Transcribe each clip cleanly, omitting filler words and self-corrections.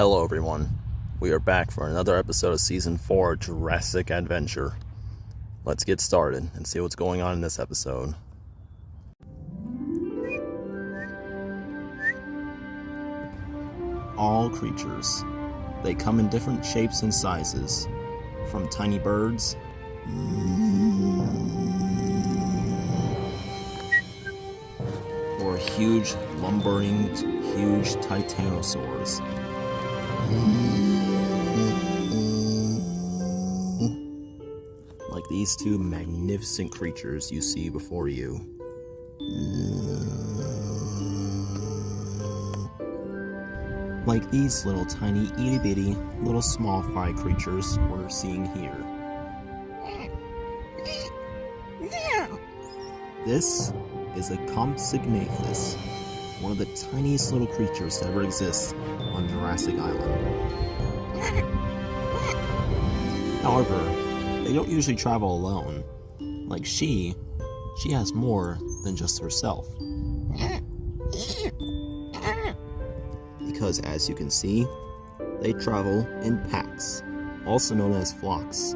Hello everyone, we are back for another episode of Season 4 Jurassic Adventure. Let's get started and see what's going on in this episode. All creatures. They come in different shapes and sizes, from tiny birds or huge, lumbering, huge titanosaurs. Like these two magnificent creatures you see before you. Like these little tiny itty-bitty little small fry creatures we're seeing here. This is a Compsognathus, one of the tiniest little creatures to ever exist on Jurassic Island. However, they don't usually travel alone. Like she has more than just herself. Because as you can see, they travel in packs, also known as flocks.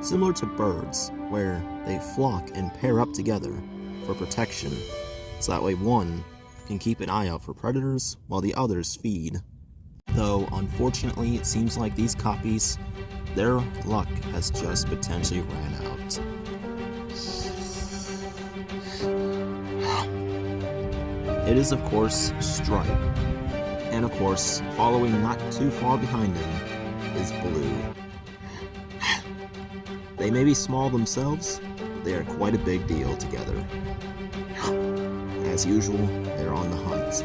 Similar to birds, where they flock and pair up together for protection, so that way one can keep an eye out for predators while the others feed. Though, unfortunately, it seems like these copies, their luck has just potentially ran out. It is, of course, Stripe. And of course, following not too far behind him is Blue. They may be small themselves, but they are quite a big deal together. As usual, they're on the hunt.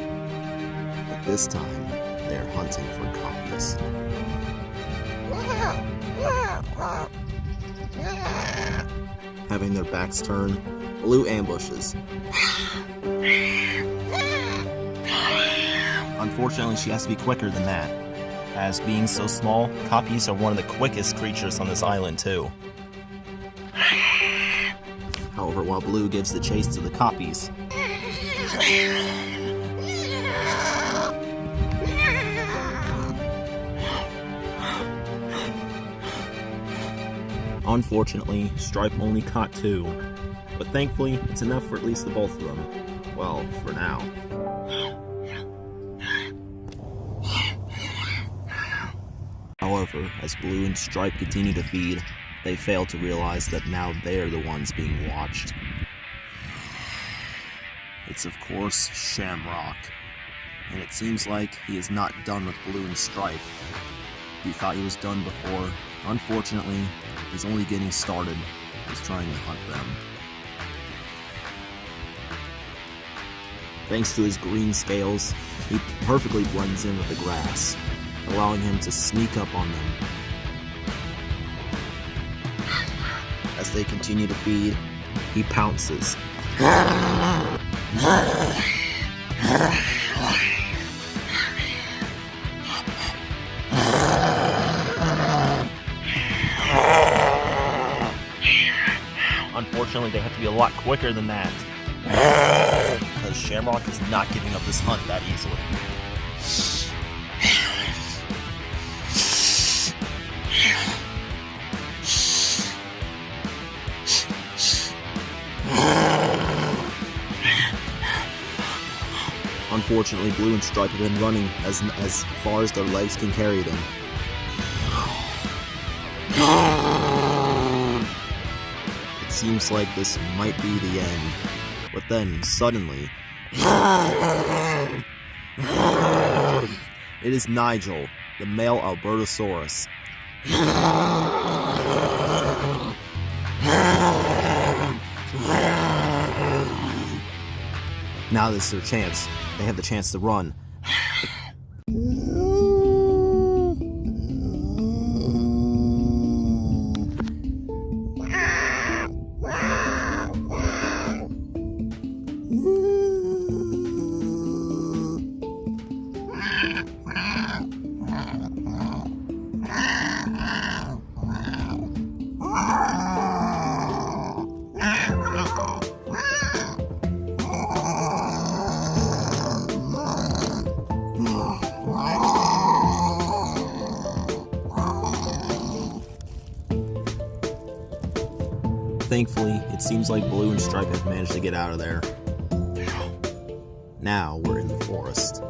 But this time, they're hunting for copies. Having their backs turned, Blue ambushes. Unfortunately, she has to be quicker than that, as being so small, copies are one of the quickest creatures on this island too. However, while Blue gives the chase to the copies, unfortunately, Stripe only caught 2, but thankfully, it's enough for at least the both of them. Well, for now. However, as Blue and Stripe continue to feed, they fail to realize that now they're the ones being watched. It's of course Shamrock, and it seems like he is not done with Blue and Stripe. He thought he was done before. Unfortunately, he's only getting started. He's trying to hunt them. Thanks to his green scales, he perfectly blends in with the grass, allowing him to sneak up on them. As they continue to feed, he pounces. Unfortunately, they have to be a lot quicker than that, because Shamrock is not giving up this hunt that easily. Unfortunately, Blue and Stripe have been running as far as their legs can carry them. It seems like this might be the end, but then, suddenly, it is Nigel, the male Albertosaurus. Now this is their chance. They have the chance to run. Thankfully, it seems like Blue and Stripe have managed to get out of there. Now we're in the forest,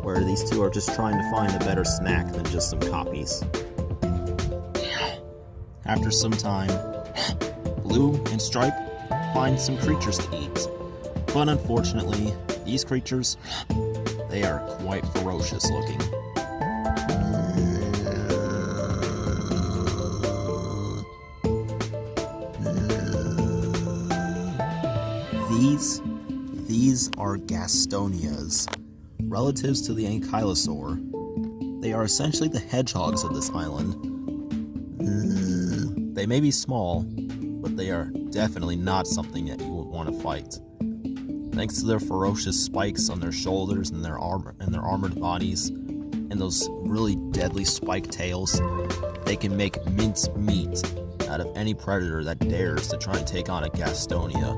where these two are just trying to find a better snack than just some copies. After some time, Blue and Stripe find some creatures to eat. But unfortunately, these creatures, they are quite ferocious looking. These are Gastonias, relatives to the Ankylosaur. They are essentially the hedgehogs of this island. They may be small, but they are definitely not something that you would want to fight. Thanks to their ferocious spikes on their shoulders and their armored bodies, and those really deadly spiked tails, they can make minced meat out of any predator that dares to try and take on a Gastonia.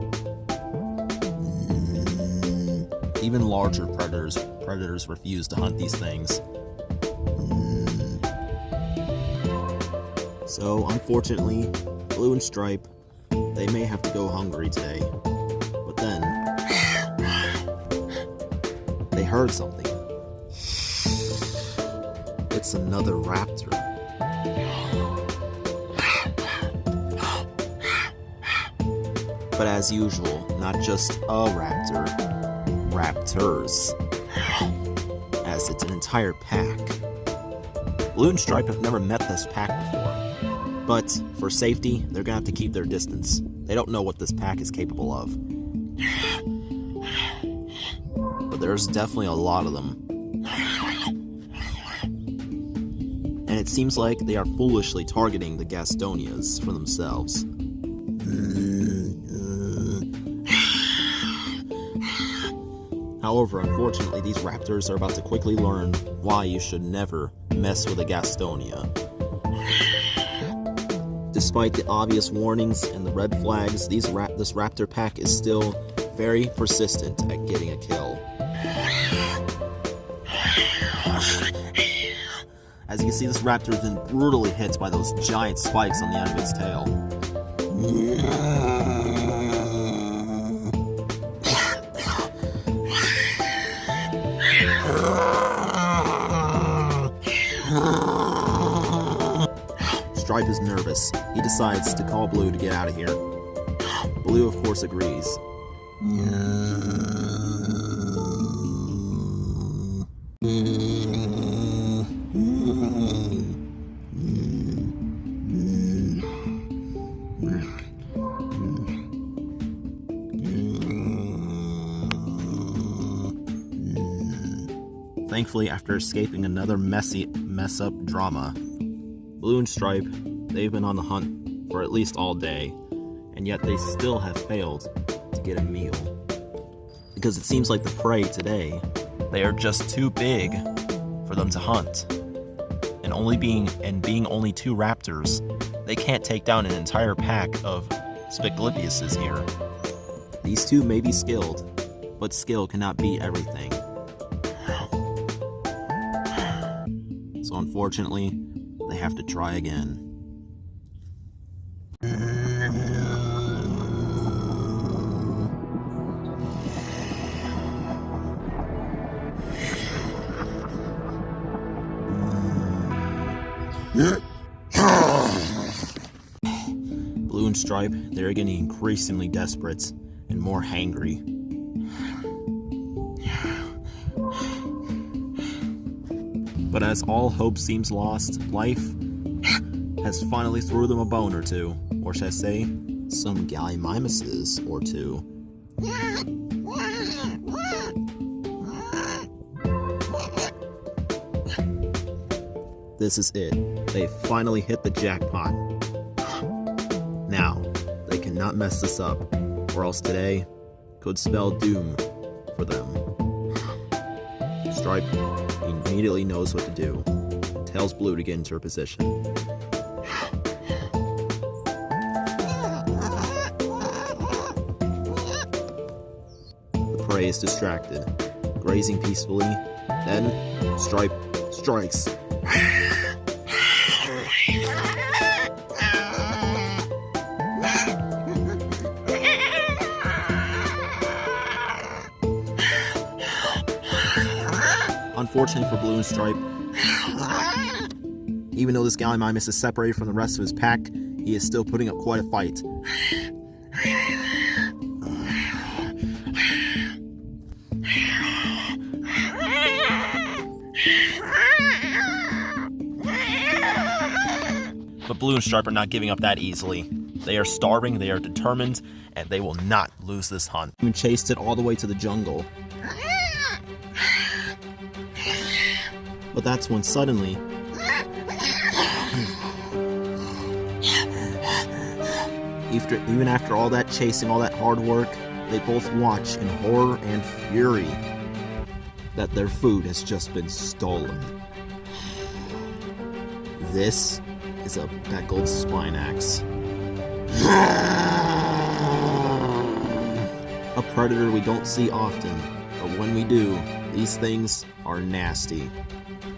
Even larger predators refuse to hunt these things. So, unfortunately, Blue and Stripe, they may have to go hungry today. But then, they heard something. It's another raptor. But as usual, not just a raptor, raptors, as it's an entire pack. Blue and Stripe have never met this pack before, but for safety, they're gonna have to keep their distance. They don't know what this pack is capable of. But there's definitely a lot of them. And it seems like they are foolishly targeting the Gastonias for themselves. However, unfortunately, these raptors are about to quickly learn why you should never mess with a Gastonia. Despite the obvious warnings and the red flags, this raptor pack is still very persistent at getting a kill. As you can see, this raptor has been brutally hit by those giant spikes on the end of its tail. Stripe is nervous. He decides to call Blue to get out of here. Blue, of course, agrees. Thankfully, after escaping another mess-up drama, Blue and Stripe, they've been on the hunt for at least all day, and yet they still have failed to get a meal. Because it seems like the prey today, they are just too big for them to hunt. And being only two raptors, they can't take down an entire pack of Spiclipiuses here. These two may be skilled, but skill cannot be everything. So unfortunately, they have to try again. Blue and Stripe, they're getting increasingly desperate and more hangry. But as all hope seems lost, life has finally threw them a bone or two, or should I say, some gallimimuses or two. This is it. They finally hit the jackpot. Now, they cannot mess this up, or else today could spell doom for them. Stripe immediately knows what to do and tells Blue to get into her position. The prey is distracted, grazing peacefully. Then, Stripe strikes. Unfortunately for Blue and Stripe, even though this Gallimimus is separated from the rest of his pack, he is still putting up quite a fight. But Blue and Stripe are not giving up that easily. They are starving, they are determined, and they will not lose this hunt. Even chased it all the way to the jungle. But that's when suddenly, even after all that chasing, all that hard work, they both watch in horror and fury that their food has just been stolen. This is a beckled spinax. A predator we don't see often, but when we do, these things are nasty.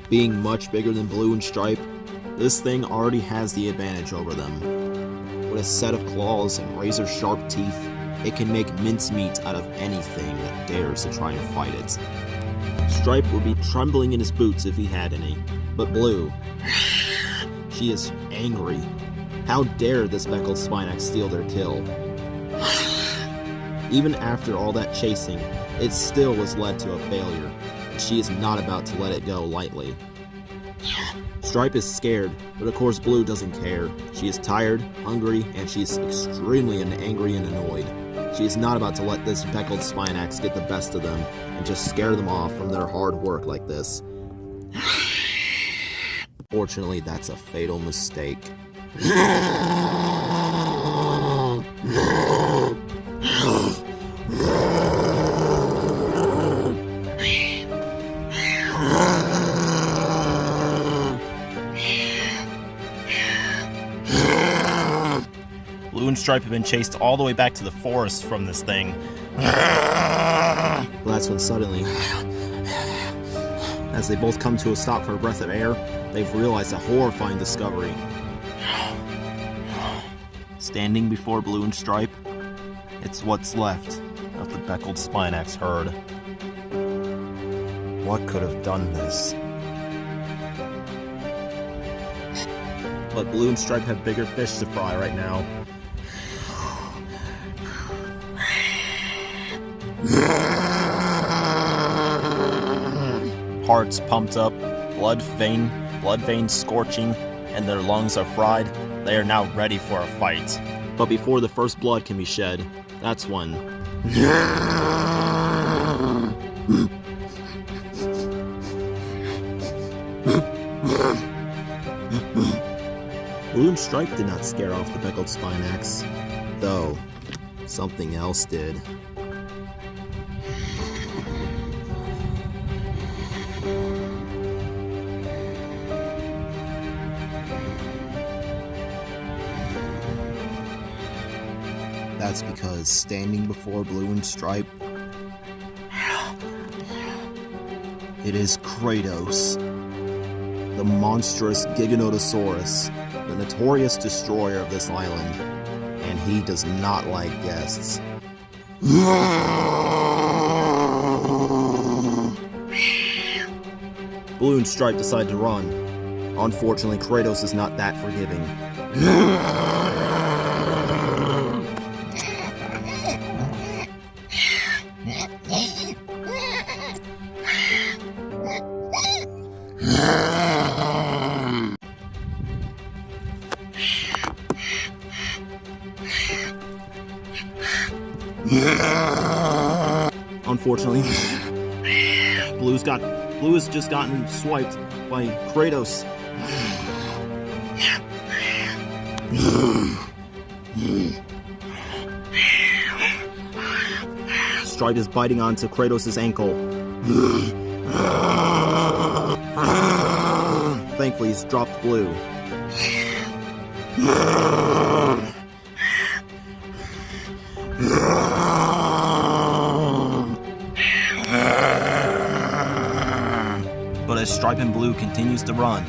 Being much bigger than Blue and Stripe, this thing already has the advantage over them. With a set of claws and razor-sharp teeth, it can make mincemeat out of anything that dares to try and fight it. Stripe would be trembling in his boots if he had any, but Blue, she is angry. How dare this beckled spinax steal their kill? Even after all that chasing, it still was led to a failure, and she is not about to let it go lightly. Stripe is scared, but of course Blue doesn't care. She is tired, hungry, and she is extremely angry and annoyed. She is not about to let this beckled spinax get the best of them and just scare them off from their hard work like this. Fortunately, that's a fatal mistake. Blue and Stripe have been chased all the way back to the forest from this thing. Well, that's when suddenly, as they both come to a stop for a breath of air, they've realized a horrifying discovery. Standing before Blue and Stripe, it's what's left of the beckled spinax herd. What could have done this? But Blue and Stripe have bigger fish to fry right now. Hearts pumped up, blood veins scorching, and their lungs are fried. They are now ready for a fight. But before the first blood can be shed, that's when... Blue and Stripe did not scare off the beckled spinax, though something else did. That's because standing before Blue and Stripe, it is Kratos, the monstrous Giganotosaurus, the notorious destroyer of this island, and he does not like guests. Blue and Stripe decide to run. Unfortunately, Kratos is not that forgiving. Unfortunately, Blue has just gotten swiped by Kratos. Stripe is biting onto Kratos' ankle. Thankfully, he's dropped Blue. But as Stripe and Blue continues to run,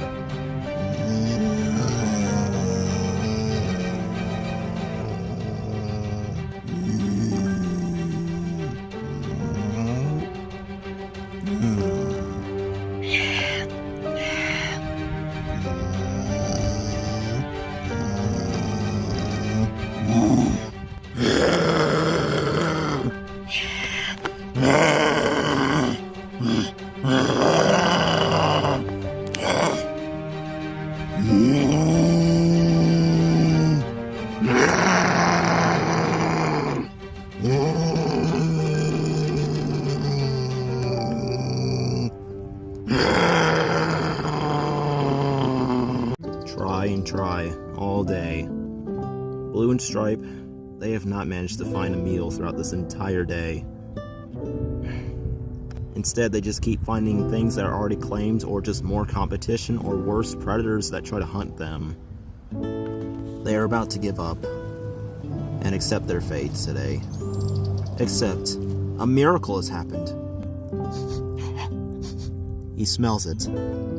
try and try all day. Blue and Stripe, they have not managed to find a meal throughout this entire day. Instead, they just keep finding things that are already claimed, or just more competition, or worse, predators that try to hunt them. They are about to give up and accept their fate today. Except, a miracle has happened. He smells it.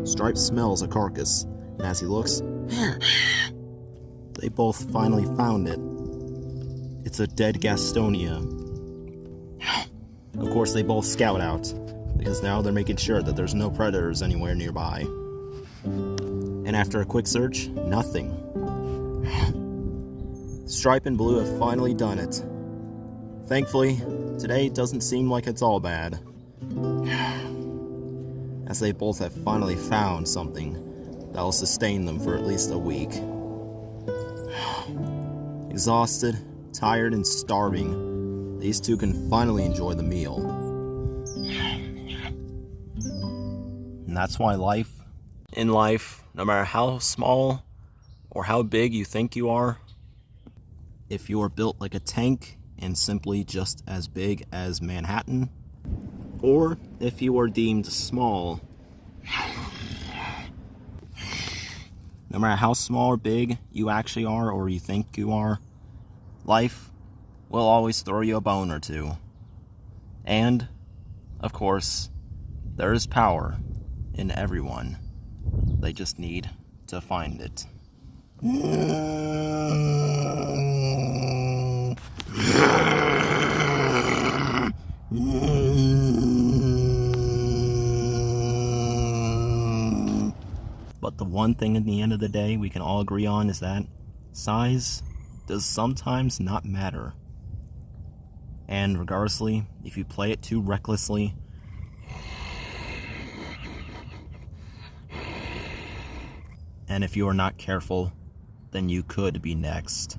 Stripe smells a carcass, and as he looks, they both finally found it. It's a dead Gastonia. Of course, they both scout out, because now they're making sure that there's no predators anywhere nearby. And after a quick search, nothing. Stripe and Blue have finally done it. Thankfully, today doesn't seem like it's all bad, as they both have finally found something that will sustain them for at least a week. Exhausted, tired, and starving, these two can finally enjoy the meal. And that's why in life, no matter how small or how big you think you are, if you are built like a tank and simply just as big as Manhattan, or if you are deemed small, no matter how small or big you actually are or you think you are, life will always throw you a bone or two. And, of course, there is power in everyone. They just need to find it. But the one thing at the end of the day we can all agree on is that size does sometimes not matter. And regardlessly, if you play it too recklessly, and if you are not careful, then you could be next.